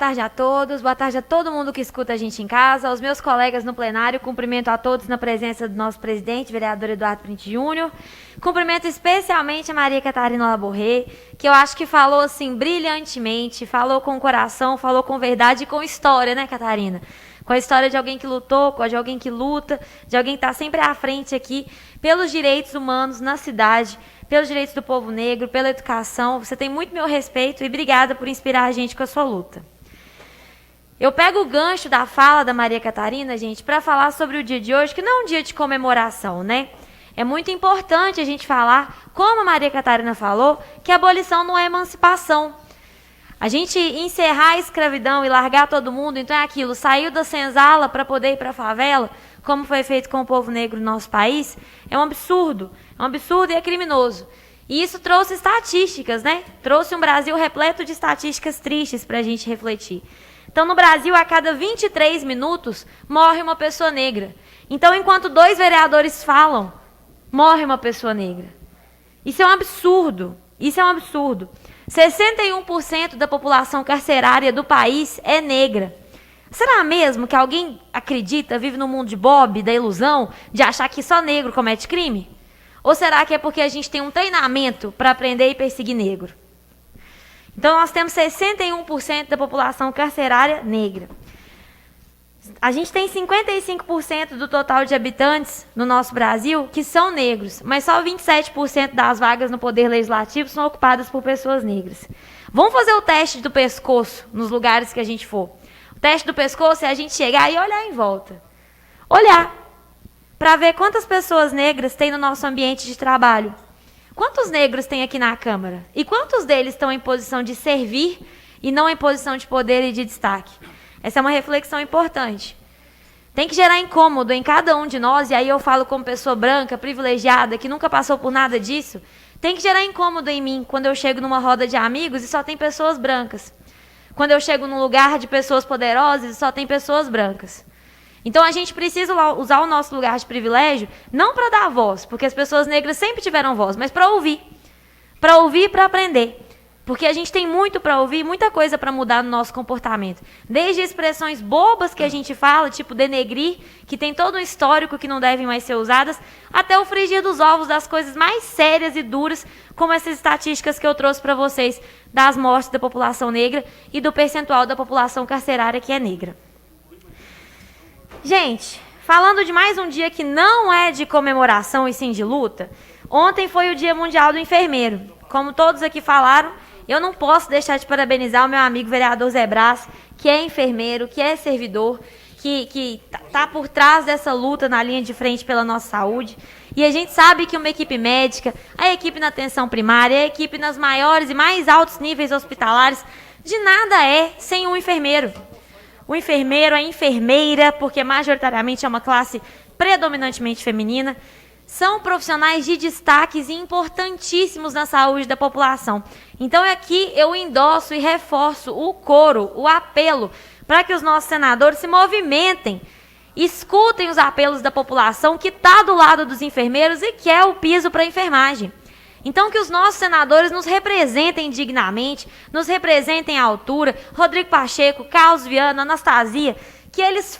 tarde a todos, boa tarde a todo mundo que escuta a gente em casa, aos meus colegas no plenário, cumprimento a todos na presença do nosso presidente, vereador Eduardo Print Júnior, cumprimento especialmente a Maria Catarina Laborré, que eu acho que falou assim brilhantemente, falou com o coração, falou com verdade e com história, né, Catarina? Com a história de alguém que lutou, de alguém que luta, de alguém que está sempre à frente aqui pelos direitos humanos na cidade, pelos direitos do povo negro, pela educação. Você tem muito meu respeito e obrigada por inspirar a gente com a sua luta. Eu pego o gancho da fala da Maria Catarina, gente, para falar sobre o dia de hoje, que não é um dia de comemoração, né? É muito importante a gente falar, como a Maria Catarina falou, que a abolição não é emancipação. A gente encerrar a escravidão e largar todo mundo, então é aquilo, saiu da senzala para poder ir para a favela, como foi feito com o povo negro no nosso país, é um absurdo e é criminoso. E isso trouxe estatísticas, né? Trouxe um Brasil repleto de estatísticas tristes para a gente refletir. Então, no Brasil, a cada 23 minutos, morre uma pessoa negra. Então, enquanto 2 vereadores falam, morre uma pessoa negra. Isso é um absurdo. 61% da população carcerária do país é negra. Será mesmo que alguém acredita, vive no mundo de Bob, da ilusão, de achar que só negro comete crime? Ou será que é porque a gente tem um treinamento para aprender e perseguir negro? Então, nós temos 61% da população carcerária negra. A gente tem 55% do total de habitantes no nosso Brasil que são negros, mas só 27% das vagas no Poder Legislativo são ocupadas por pessoas negras. Vamos fazer o teste do pescoço nos lugares que a gente for. O teste do pescoço é a gente chegar e olhar em volta. Olhar para ver quantas pessoas negras tem no nosso ambiente de trabalho. Quantos negros tem aqui na Câmara? E quantos deles estão em posição de servir e não em posição de poder e de destaque? Essa é uma reflexão importante. Tem que gerar incômodo em cada um de nós, e aí eu falo como pessoa branca, privilegiada, que nunca passou por nada disso. Tem que gerar incômodo em mim quando eu chego numa roda de amigos e só tem pessoas brancas. Quando eu chego num lugar de pessoas poderosas e só tem pessoas brancas. Então a gente precisa usar o nosso lugar de privilégio, não para dar voz, porque as pessoas negras sempre tiveram voz, mas para ouvir. Para ouvir e para aprender. Porque a gente tem muito para ouvir, muita coisa para mudar no nosso comportamento. Desde expressões bobas que a gente fala, tipo denegrir, que tem todo um histórico que não devem mais ser usadas, até o frigir dos ovos das coisas mais sérias e duras, como essas estatísticas que eu trouxe para vocês, das mortes da população negra e do percentual da população carcerária que é negra. Gente, falando de mais um dia que não é de comemoração e sim de luta, ontem foi o Dia Mundial do Enfermeiro. Como todos aqui falaram, eu não posso deixar de parabenizar o meu amigo vereador Zé Brás, que é enfermeiro, que é servidor, que está por trás dessa luta na linha de frente pela nossa saúde. E a gente sabe que uma equipe médica, a equipe na atenção primária, a equipe nas maiores e mais altos níveis hospitalares, de nada é sem um enfermeiro. O enfermeiro, a enfermeira, porque majoritariamente é uma classe predominantemente feminina, são profissionais de destaques e importantíssimos na saúde da população. Então aqui eu endosso e reforço o coro, o apelo, para que os nossos senadores se movimentem, escutem os apelos da população que está do lado dos enfermeiros e quer o piso para a enfermagem. Então que os nossos senadores nos representem dignamente, nos representem à altura, Rodrigo Pacheco, Carlos Viana, Anastasia, que eles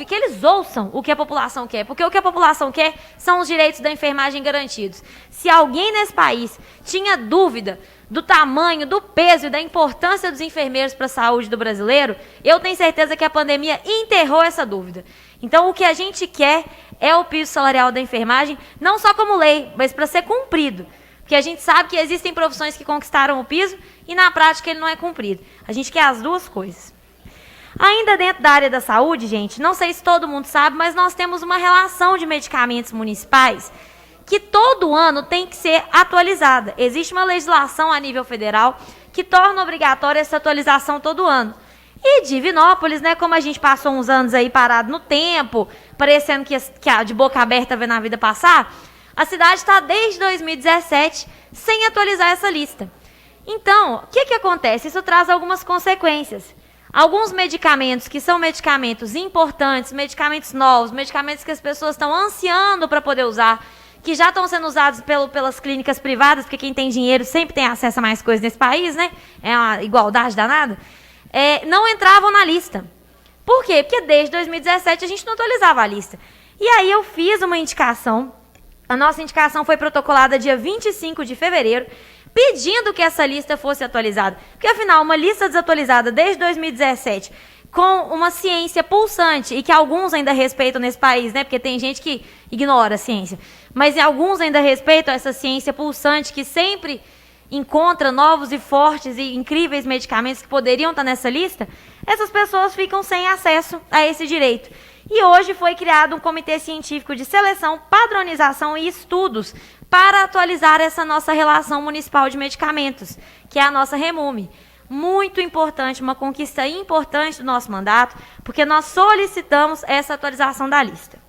que eles ouçam o que a população quer, porque o que a população quer são os direitos da enfermagem garantidos. Se alguém nesse país tinha dúvida do tamanho, do peso e da importância dos enfermeiros para a saúde do brasileiro, eu tenho certeza que a pandemia enterrou essa dúvida. Então, o que a gente quer é o piso salarial da enfermagem, não só como lei, mas para ser cumprido. Porque a gente sabe que existem profissões que conquistaram o piso e, na prática, ele não é cumprido. A gente quer as duas coisas. Ainda dentro da área da saúde, gente, não sei se todo mundo sabe, mas nós temos uma relação de medicamentos municipais que todo ano tem que ser atualizada. Existe uma legislação a nível federal que torna obrigatória essa atualização todo ano. E Divinópolis, né, como a gente passou uns anos aí parado no tempo, parecendo que de boca aberta vendo a vida passar, a cidade está desde 2017 sem atualizar essa lista. Então, o que acontece? Isso traz algumas consequências. Alguns medicamentos que são medicamentos importantes, medicamentos novos, medicamentos que as pessoas estão ansiando para poder usar, que já estão sendo usados pelas clínicas privadas, porque quem tem dinheiro sempre tem acesso a mais coisas nesse país, né? É uma igualdade danada. não entravam na lista. Por quê? Porque desde 2017 a gente não atualizava a lista. E aí eu fiz uma indicação, a nossa indicação foi protocolada dia 25 de fevereiro, pedindo que essa lista fosse atualizada. Porque, afinal, uma lista desatualizada desde 2017, com uma ciência pulsante, e que alguns ainda respeitam nesse país, né? Porque tem gente que ignora a ciência. Mas alguns ainda respeitam essa ciência pulsante, que sempre encontra novos e fortes e incríveis medicamentos que poderiam estar nessa lista, essas pessoas ficam sem acesso a esse direito. E hoje foi criado um comitê científico de seleção, padronização e estudos para atualizar essa nossa relação municipal de medicamentos, que é a nossa REMUME. Muito importante, uma conquista importante do nosso mandato, porque nós solicitamos essa atualização da lista.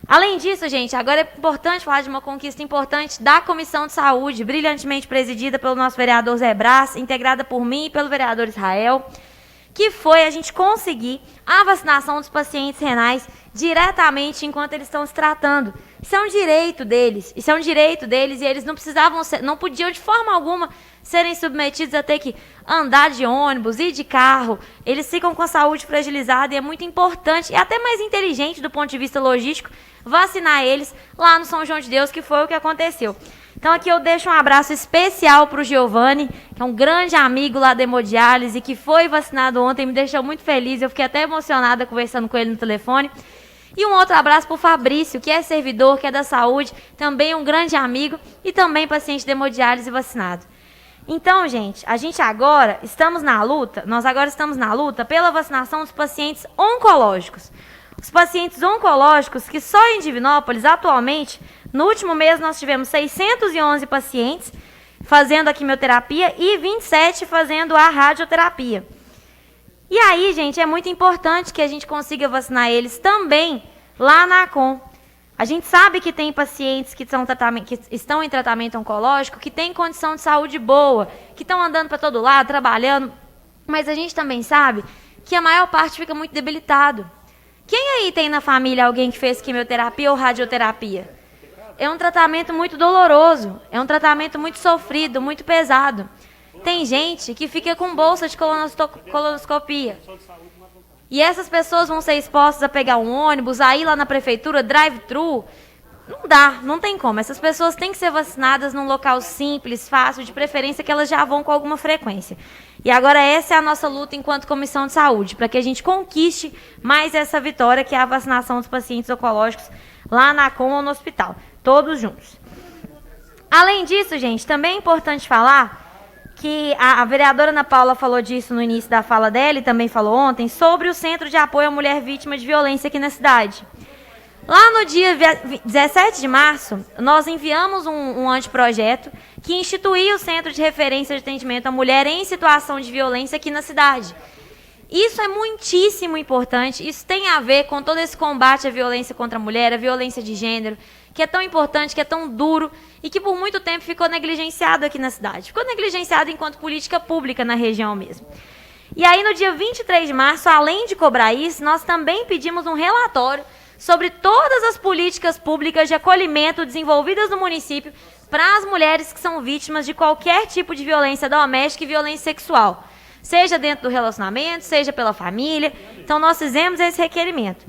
Além disso, gente, agora é importante falar de uma conquista importante da Comissão de Saúde, brilhantemente presidida pelo nosso vereador Zé Brás, integrada por mim e pelo vereador Israel, que foi a gente conseguir a vacinação dos pacientes renais diretamente enquanto eles estão se tratando. Isso é um direito deles, e eles não precisavam ser, não podiam de forma alguma serem submetidos a ter que andar de ônibus e de carro. Eles ficam com a saúde fragilizada e é muito importante e até mais inteligente do ponto de vista logístico vacinar eles lá no São João de Deus, que foi o que aconteceu. Então aqui eu deixo um abraço especial para o Giovanni, que é um grande amigo lá da hemodiálise, que foi vacinado ontem, me deixou muito feliz, eu fiquei até emocionada conversando com ele no telefone. E um outro abraço para o Fabrício, que é servidor, que é da saúde, também um grande amigo e também paciente de hemodiálise vacinado. Então, gente, nós agora estamos na luta pela vacinação dos pacientes oncológicos. Os pacientes oncológicos, que só em Divinópolis, atualmente, no último mês nós tivemos 611 pacientes fazendo a quimioterapia e 27 fazendo a radioterapia. E aí, gente, é muito importante que a gente consiga vacinar eles também lá na ACOM. A gente sabe que tem pacientes que estão em tratamento oncológico, que têm condição de saúde boa, que estão andando para todo lado, trabalhando, mas a gente também sabe que a maior parte fica muito debilitado. Quem aí tem na família alguém que fez quimioterapia ou radioterapia? É um tratamento muito doloroso, é um tratamento muito sofrido, muito pesado. Tem gente que fica com bolsa de colonoscopia. E essas pessoas vão ser expostas a pegar um ônibus, a ir lá na prefeitura, drive-thru. Não dá, não tem como. Essas pessoas têm que ser vacinadas num local simples, fácil, de preferência que elas já vão com alguma frequência. E agora essa é a nossa luta enquanto Comissão de Saúde, para que a gente conquiste mais essa vitória, que é a vacinação dos pacientes oncológicos lá na ACOM ou no hospital, todos juntos. Além disso, gente, também é importante falar que a vereadora Ana Paula falou disso no início da fala dela e também falou ontem, sobre o Centro de Apoio à Mulher Vítima de Violência aqui na cidade. Lá no dia 17 de março, nós enviamos um anteprojeto que instituía o Centro de Referência de Atendimento à Mulher em Situação de Violência aqui na cidade. Isso é muitíssimo importante, isso tem a ver com todo esse combate à violência contra a mulher, à violência de gênero, que é tão importante, que é tão duro e que por muito tempo ficou negligenciado aqui na cidade. Ficou negligenciado enquanto política pública na região mesmo. E aí, no dia 23 de março, além de cobrar isso, nós também pedimos um relatório sobre todas as políticas públicas de acolhimento desenvolvidas no município para as mulheres que são vítimas de qualquer tipo de violência doméstica e violência sexual, seja dentro do relacionamento, seja pela família. Então, nós fizemos esse requerimento.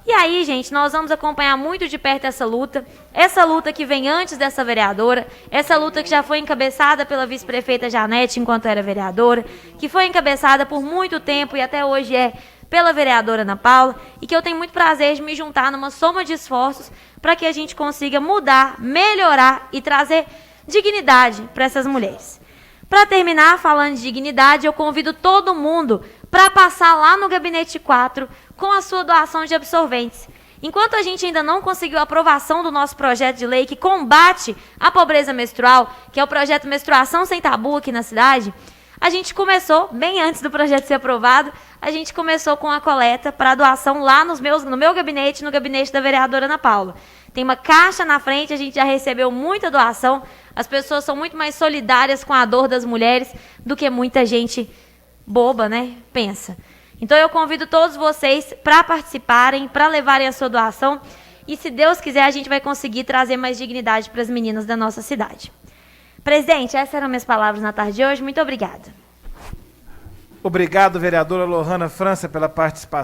E aí, gente, nós vamos acompanhar muito de perto essa luta que vem antes dessa vereadora, essa luta que já foi encabeçada pela vice-prefeita Janete enquanto era vereadora, que foi encabeçada por muito tempo e até hoje é pela vereadora Ana Paula, e que eu tenho muito prazer de me juntar numa soma de esforços para que a gente consiga mudar, melhorar e trazer dignidade para essas mulheres. Para terminar, falando de dignidade, eu convido todo mundo para passar lá no Gabinete 4 com a sua doação de absorventes. Enquanto a gente ainda não conseguiu a aprovação do nosso projeto de lei que combate a pobreza menstrual, que é o projeto Menstruação Sem Tabu aqui na cidade, a gente começou, bem antes do projeto ser aprovado, a gente começou com a coleta para a doação lá no meu gabinete, no gabinete da vereadora Ana Paula. Tem uma caixa na frente, a gente já recebeu muita doação, as pessoas são muito mais solidárias com a dor das mulheres do que muita gente boba, né, pensa. Então eu convido todos vocês para participarem, para levarem a sua doação, e se Deus quiser a gente vai conseguir trazer mais dignidade para as meninas da nossa cidade. Presidente, essas eram minhas palavras na tarde de hoje, muito obrigada. Obrigado, vereadora Lohana França, pela participação.